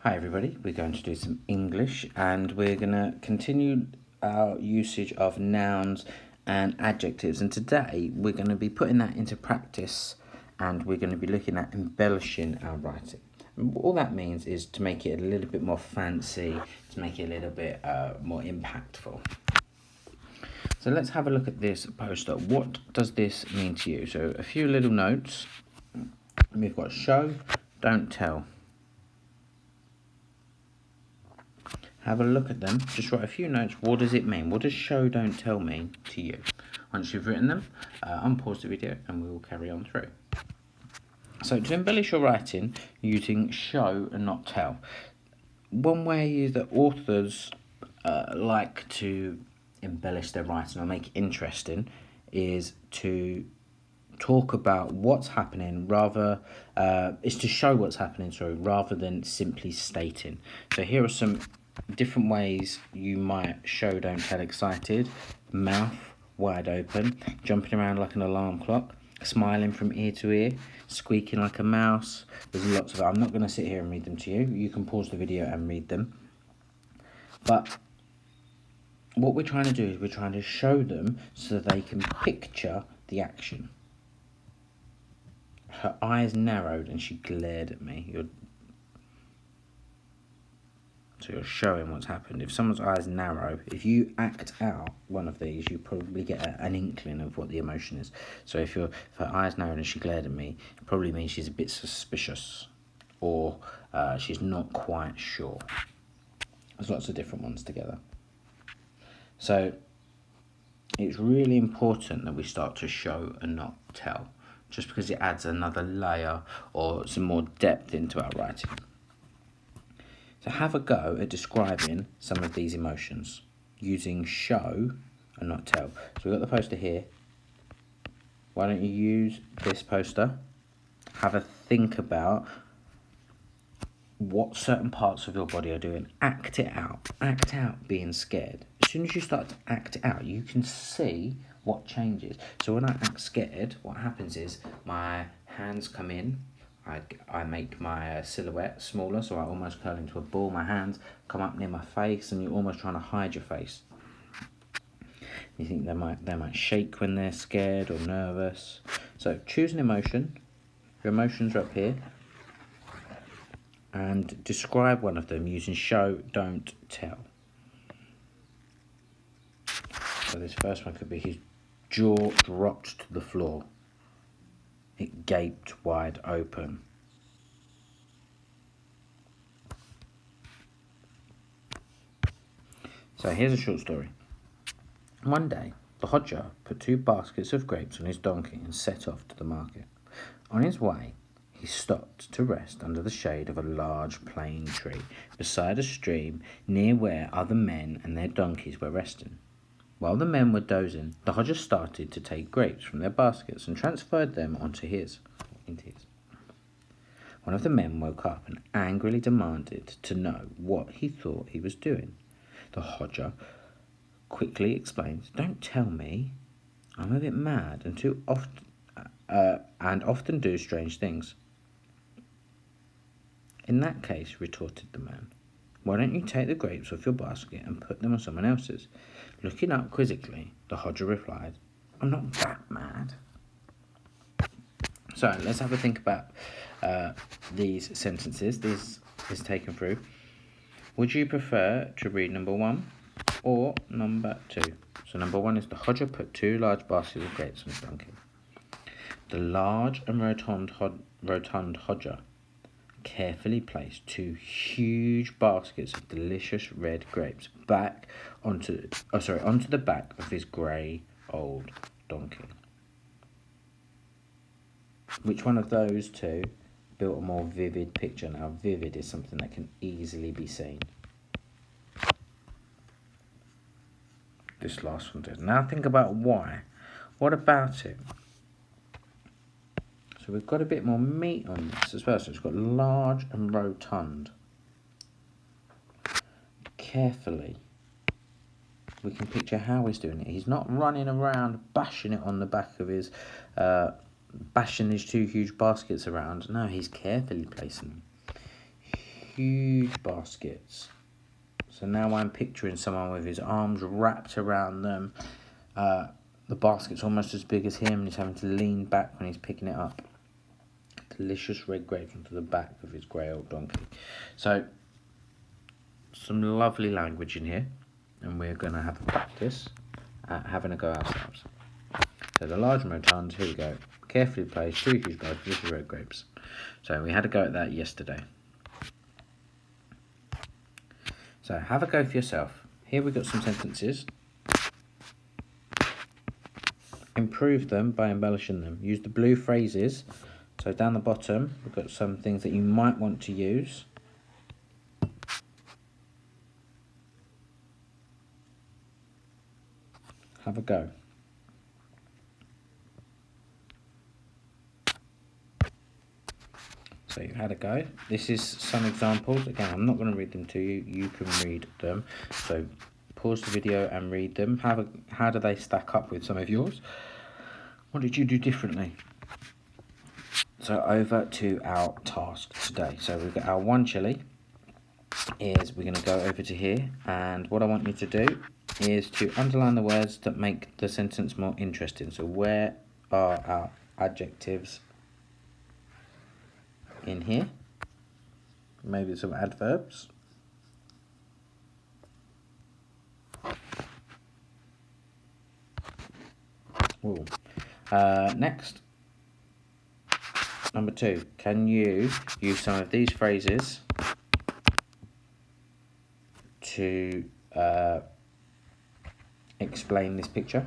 Hi everybody, we're going to do some English and we're going to continue our usage of nouns and adjectives, and today we're going to be putting that into practice and we're going to be looking at embellishing our writing. And all that means is to make it a little bit more fancy, to make it a little bit more impactful. So let's have a look at this poster. What does this mean to you? So a few little notes. We've got show, don't tell. Have a look at them, just write a few notes. What does it mean? What does show don't tell mean to you? Once you've written them, unpause the video and we will carry on through. So to embellish your writing using show and not tell. One way that authors like to embellish their writing or make it interesting is to talk about what's happening is to show what's happening, rather than simply stating. So here are some different ways you might show don't tell: excited, mouth wide open, jumping around like an alarm clock, smiling from ear to ear, squeaking like a mouse. There's lots of it. I'm not going to sit here and read them to you. You can pause the video and read them. But what we're trying to do is we're trying to show them so they can picture the action. Her eyes narrowed and she glared at me. So you're showing what's happened. If someone's eyes narrow, if you act out one of these, you probably get an inkling of what the emotion is. So if her eyes narrowed and she glared at me, it probably means she's a bit suspicious, or she's not quite sure. There's lots of different ones together. So it's really important that we start to show and not tell, just because it adds another layer or some more depth into our writing. So have a go at describing some of these emotions using show and not tell. So we've got the poster here. Why don't you use this poster? Have a think about what certain parts of your body are doing. Act it out. Act out being scared. As soon as you start to act it out, you can see what changes. So when I act scared, what happens is my hands come in. I make my silhouette smaller, so I almost curl into a ball. My hands come up near my face, and you're almost trying to hide your face. You think they might shake when they're scared or nervous. So choose an emotion. Your emotions are up here, and describe one of them using show, don't tell. So this first one could be: his jaw dropped to the floor. It gaped wide open. So here's a short story. One day, the Hodja put 2 baskets of grapes on his donkey and set off to the market. On his way, he stopped to rest under the shade of a large plane tree beside a stream near where other men and their donkeys were resting. While the men were dozing, the Hodja started to take grapes from their baskets and transferred them into his. One of the men woke up and angrily demanded to know what he thought he was doing. The Hodja quickly explained, "Don't tell me. I'm a bit mad and often do strange things." "In that case," retorted the man, "why don't you take the grapes off your basket and put them on someone else's?" Looking up quizzically, the Hodja replied, "I'm not that mad." So let's have a think about these sentences. This is taken through. Would you prefer to read number 1 or number 2? So number 1 is: the Hodja put 2 large baskets of grapes on his donkey. The large and rotund Hodja carefully placed 2 huge baskets of delicious red grapes onto the back of his grey old donkey. Which one of those 2 built a more vivid picture? Now, vivid is something that can easily be seen. This last one did. Now think about why. What about it? So we've got a bit more meat on this as well. So it's got large and rotund. Carefully, we can picture how he's doing it. He's not running around bashing it on the back of his, bashing these 2 huge baskets around. No, he's carefully placing them. huge baskets. So now I'm picturing someone with his arms wrapped around them. The basket's almost as big as him, and he's having to lean back when he's picking it up. Delicious red grapes onto the back of his grey old donkey. So, some lovely language in here, and we're going to have a practice at having a go ourselves. So the large motons, here we go. Carefully placed, 2 huge baskets, delicious red grapes. So we had a go at that yesterday. So have a go for yourself. Here we've got some sentences. Improve them by embellishing them. Use the blue phrases. So down the bottom, we've got some things that you might want to use. Have a go. So you had a go. This is some examples. Again, I'm not going to read them to you. You can read them. So pause the video and read them. How do they stack up with some of yours? What did you do differently? So over to our task today. So we've got our 1 chili. Is we're going to go over to here, and what I want you to do is to underline the words that make the sentence more interesting. So where are our adjectives in here? Maybe some adverbs. Ooh. Next, number 2, can you use some of these phrases to explain this picture?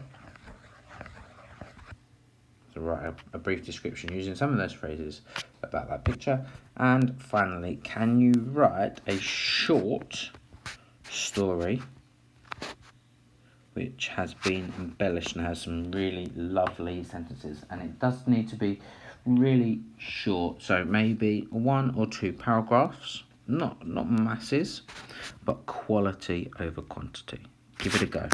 So write a brief description using some of those phrases about that picture. And finally, can you write a short story which has been embellished and has some really lovely sentences? And it does need to be really short, so maybe 1 or 2 paragraphs, not masses, but quality over quantity. Give it a go.